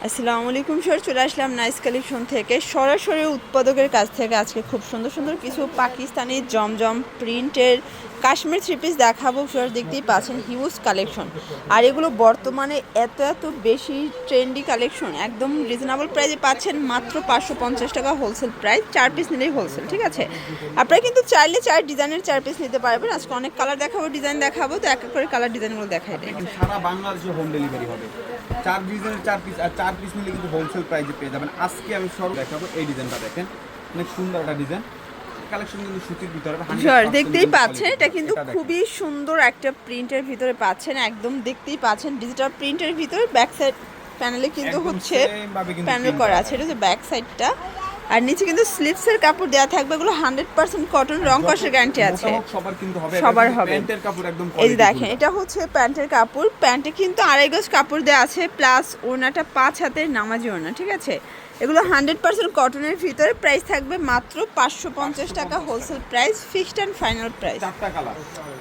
আসসালামু আলাইকুম স্যার, চলে আসলাম নাইস কালেকশন থেকে সরাসরি উৎপাদকের কাছ থেকে। আজকে খুব সুন্দর সুন্দর কিছু পাকিস্তানি জমজম প্রিন্টের কাশ্মীর থ্রি পিস দেখাবো স্যার। দেখতেই পাচ্ছেন হিউজ কালেকশন, আর এগুলো বর্তমানে এত বেশি ট্রেন্ডি কালেকশন। একদম রিজনেবল প্রাইসে পাচ্ছেন, মাত্র 550 টাকা হোলসেল প্রাইস। 4 পিস নিলেই হোলসেল, ঠিক আছে। আপনারা কিন্তু চাইলে 4 ডিজাইনের 4 পিস নিতে পারবেন। আজকে অনেক কালার দেখাবো, ডিজাইন দেখাবো, তো এক এক করে কালার ডিজাইনগুলো দেখাই দেয়। সারা বাংলাদেশে হোম ডেলিভারি হবে। 4 ডিজাইনের 4 পিস, আর 4 পিস নিলে কিন্তু হোলসেল প্রাইসে পেয়ে যাবেন। আজকে আমি সব দেখাবো। এই ডিজাইনটা দেখেন, অনেক সুন্দর একটা ডিজাইন। কালেকশন কিন্তু সুতির ভিতরে দেখতেই পাচ্ছেন, এটা কিন্তু খুবই সুন্দর একটা প্রিন্টের ভিতরে পাচ্ছেন। একদম দেখতেই পাচ্ছেন ডিজিটাল প্রিন্টের ভিতরে। ব্যাক সাইড প্যানেলে কিন্তু হচ্ছে প্যানেল করা আছে, এটা হচ্ছে ব্যাক সাইডটা। আর নিচে কিন্তু স্লিপসের কাপড় দেওয়া থাকবে। এগুলো 100% কটন, রং কষের গ্যারান্টি আছে, সবার হবে। এই যে দেখেন, এটা হচ্ছে প্যান্টের কাপড়। প্যান্টে কিন্তু 2.5 গজ কাপড় দেওয়া আছে, প্লাস ওড়নাটা 5 হাতের নামাজি ওড়না, ঠিক আছে। এগুলো 100% কটনের ভিতরে। প্রাইস থাকবে মাত্র 550 টাকা wholesale price, fixed and final price.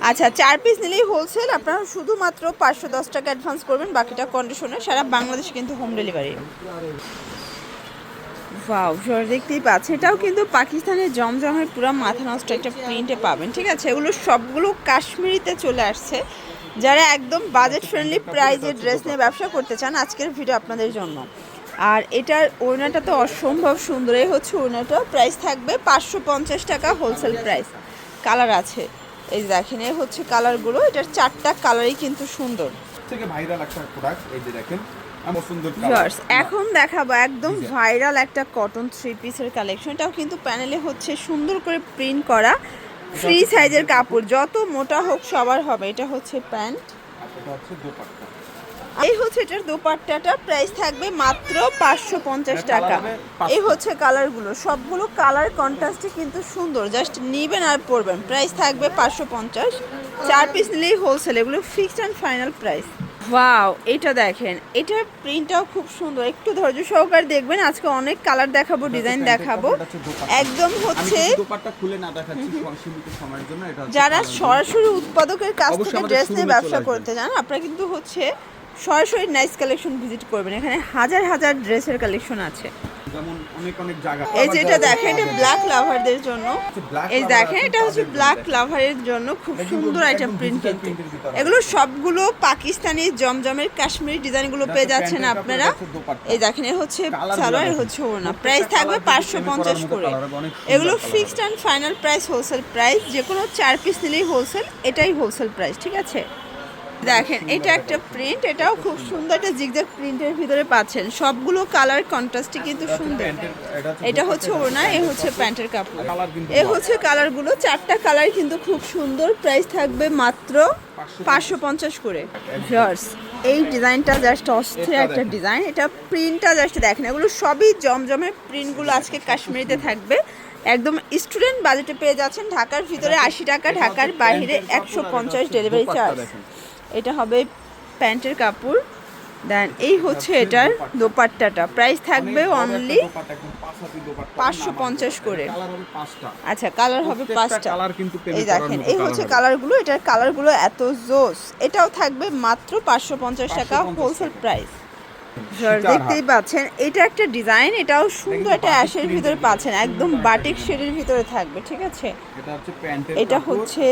আচ্ছা, 4 পিস নিলেই হোলসেল। আপনারা শুধুমাত্র 510 টাকা অ্যাডভান্স করবেন, বাকিটা কন্ডিশনে। সারা বাংলাদেশে কিন্তু হোম ডেলিভারি। ওয়াও, দেখতেই পাচ্ছেন, এটাও কিন্তু পাকিস্তানের জমজমের পুরো মাথা নষ্ট একটা প্রিন্টে পাবেন, ঠিক আছে। এগুলো সবগুলো কাশ্মীরিতে চলে আসছে। যারা একদম বাজেট ফ্রেন্ডলি প্রাইজে ড্রেস নিয়ে ব্যবসা করতে চান, আজকের ভিডিও আপনাদের জন্য। আর এটার ওড়নাটা তো অসম্ভব সুন্দর। এই হচ্ছে ওড়নাটা, প্রাইস থাকবে 550 টাকা হোলসেল প্রাইস। কালার আছে, এই দেখেন, এই হচ্ছে কালারগুলো। এটার 4টা কালারই কিন্তু সুন্দর। থেকে ভাইরাল একটা প্রোডাক্ট, এই যে দেখেন এখন দেখাবো একদম ভাইরাল একটা কটন থ্রি পিসের কালেকশন। এটাও কিন্তু প্যানেলে হচ্ছে সুন্দর করে প্রিন্ট করা, ফ্রি সাইজের কাপড়, যত মোটা হোক সবার হবে। এটা হচ্ছে প্যান্ট, এই হচ্ছে এটার দোপাট্টাটা। প্রাইস থাকবে মাত্র 550 টাকা। এই হচ্ছে কালারগুলো, সবগুলো কালার কন্ট্রাস্টে কিন্তু সুন্দর। জাস্ট নিবেন আর পরবেন। প্রাইস থাকবে 550। 4 পিস নিলেই হোলসেল। এগুলো fixed and final price. Wow, এটা দেখেন, এটার প্রিন্টটাও খুব সুন্দর। একটু ধৈর্য সহকারে দেখবেন, আজকে অনেক কালার দেখাবো, ডিজাইন দেখাবো। একদম হচ্ছে যারা সরাসরি উৎপাদকের কাছ থেকে ড্রেস নিয়ে ব্যবসা করতে চান, আপনারা কিন্তু হচ্ছে সরাসরি নাইস কালেকশন ভিজিট করবেন। এখানে হাজার হাজার ড্রেসের কালেকশন আছে। এই যে এটা দেখেন, এটা ব্ল্যাক লাভারদের জন্য। এই দেখেন, এটা হচ্ছে ব্ল্যাক লাভারের জন্য খুব সুন্দর একটা প্রিন্ট। কিন্তু এগুলো সবগুলো পাকিস্তানি জমজমের কাশ্মীরি ডিজাইনগুলো পেয়ে যাচ্ছেন আপনারা। এই দেখেন, এ হচ্ছে সালোয়ার, এ হচ্ছে ওড়না। প্রাইস থাকবে 550 করে। এগুলো fixed and final price, wholesale price. যে কোনো 4 পিস নিলেই হোলসেল, এটাই হোলসেল প্রাইস, ঠিক আছে। দেখেন, এটা একটা প্রিন্ট, এটাও খুব সুন্দর একটা জিগজ্যাগ প্রিন্টের ভিতরে পাচ্ছেন। সবগুলো কালার কন্ট্রাস্টই কিন্তু সুন্দর। এটা হচ্ছে ওড়না, এ হচ্ছে প্যান্টের কাপড়, এ হচ্ছে কালারগুলো। 4টা কালার কিন্তু খুব সুন্দর। প্রাইস থাকবে মাত্র 550 করে। এই ডিজাইনটা জাস্ট অস্থির একটা ডিজাইন। এটা প্রিন্টটা জাস্ট দেখেন, এগুলো সবই জমজমের প্রিন্টগুলো আজকে কাশ্মীরিতে থাকবে। একদম স্টুডেন্ট বাজেটে পেয়ে যাচ্ছেন। ঢাকার ভিতরে 80 টাকা, ঢাকার বাইরে 150 ডেলিভারি চার্জ। এটা হবে প্যান্টের কাপড়। দেন এই হচ্ছে এটার দোপাট্টাটা। প্রাইস থাকবে অনলি 550 করে। আচ্ছা, কালার হবে 5টা। এই দেখেন, এই হচ্ছে কালারগুলো। এটার কালারগুলো এত জোস। এটাও থাকবে মাত্র 550 টাকা হোলসেল প্রাইস। দেখতেই পাচ্ছেন, এটা একটা ডিজাইন। এটাও সুন্দর একটা অ্যাশের ভিতরে পাচ্ছেন, একদম বাটিক শেডের ভিতরে থাকবে, ঠিক আছে। এটা হচ্ছে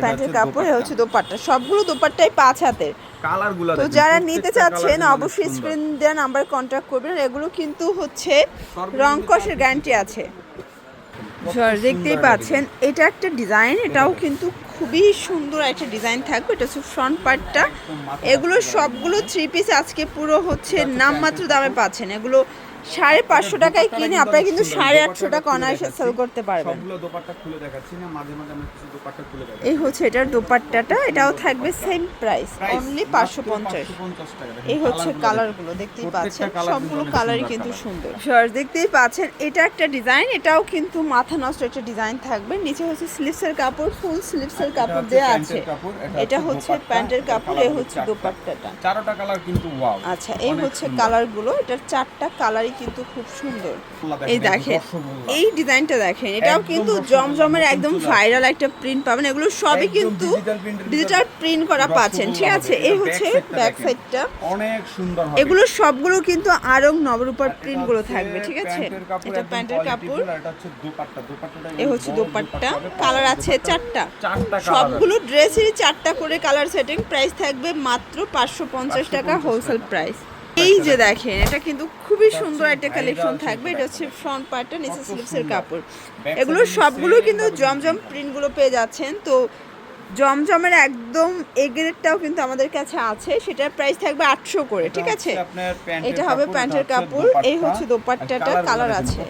প্যান্টের কাপড়, এটা হচ্ছে দোপাট্টা। সবগুলো দোপাট্টাই 5 হাতের। তো যারা নিতে চাচ্ছেন অবশ্যই স্ক্রিন দেওয়া নাম্বার কন্ট্যাক্ট করবেন। এগুলো কিন্তু হচ্ছে রং কষের গ্যারান্টি আছে। দেখতেই পাচ্ছেন, এটা একটা ডিজাইন। এটাও কিন্তু খুবই সুন্দর একটা ডিজাইন থাকবে। এটা হচ্ছে ফ্রন্ট পার্টটা। এগুলো সবগুলো 3 পিস আজকে পুরো হচ্ছে নামমাত্র দামে পাচ্ছেন। এগুলো 550 টাকায় কিনে আপনারা কিন্তু 850 টাকা অনায়াসে সেল করতে পারবেন। এই হচ্ছে এটার দোপাট্টাটা। এটাও থাকবে সেম প্রাইস, অনলি 550। এই হচ্ছে কালারগুলো, দেখতেই পাচ্ছেন সবগুলো কালারই কিন্তু সুন্দর। দেখতেই পাচ্ছেন, এটা একটা ডিজাইন। এটাও কিন্তু মাথা নষ্ট একটা ডিজাইন থাকবে। নিচে হচ্ছে স্লিভসের কাপড়, ফুল স্লিভসের কাপড় দেওয়া আছে। এটা হচ্ছে প্যান্টের কাপড়, এই হচ্ছে দোপাট্টাটা। 4টা কালার কিন্তু ওয়াও। আচ্ছা, এই হচ্ছে কালারগুলো। এটার 4টা কালারই কিন্তু খুব সুন্দর। দেখেন, এই এই দেখেন রসগোল্লা। এই ডিজাইনটা দেখেন, এটাও একদম কিন্তু রসগোল্লা জমজমের মতন একদম চলে আসছে। ভাইরাল একটা প্রিন্ট পাবেন। এগুলো সবই একদম কিন্তু digital print এর ডিজিটাল প্রিন্ট করা পাচ্ছেন, ঠিক রসগোল্লা আছে? হবে। এই এটা হচ্ছে back side টা ব্যাক দেখেন। সাইডটা। অনেক সুন্দর হবে। এগুলো সবগুলো কিন্তু আরং নবরূপার আর প্রিন্ট এটা গুলো হচ্ছে থাকবে, ঠিক আছে? প্যান্টের কাপড়, এটা একদম প্যান্টের কাপড়, quality-full, আর এটা হচ্ছে দোপাট্টা। দোপাট্টাটা এ হচ্ছে বড় দোপাট্টা। হবে, কালার আছে দোপাট্টা। চারটা, চারটা colour সবগুলো আছে। ড্রেসেরই চারটা করে কালার সেটিং। প্রাইস থাকবে মাত্র 550 টাকা 550 হোলসেল টাকা। প্রাইস। এই যে দেখেন, এটা কিন্তু খুবই এটা সুন্দর হচ্ছে একটা viral কালেকশন silk থাকবে। এটা হচ্ছে একটা ফ্রন্ট পার্টটা, নিচে কত স্লিপসের সুন্দর। কাপড়। Back এগুলো side এ সবগুলো same কিন্তু ভাবে জমজম print প্রিন্টগুলো পেয়ে যাচ্ছেন। তো জমজমের একদম এ গ্রেডটাও কিন্তু আমাদের কাছে আছে, সেটার প্রাইস থাকবে 800 করে, ঠিক আছে? এটা হবে প্যান্টের কাপড়, এই হচ্ছে দোপাট্টাটা, কালার আছে।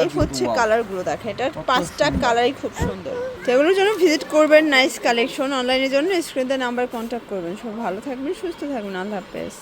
এই হচ্ছে কালারগুলো দেখেন, এটা পাঁচটা কালারই খুব সুন্দর। সেগুলোর জন্য ভিজিট করবেন নাইস কালেকশন। অনলাইনের জন্য স্ক্রিনে নাম্বার কন্ট্যাক্ট করবেন। সব ভালো থাকবেন, সুস্থ থাকবেন, আল্লাহ হাফেজ।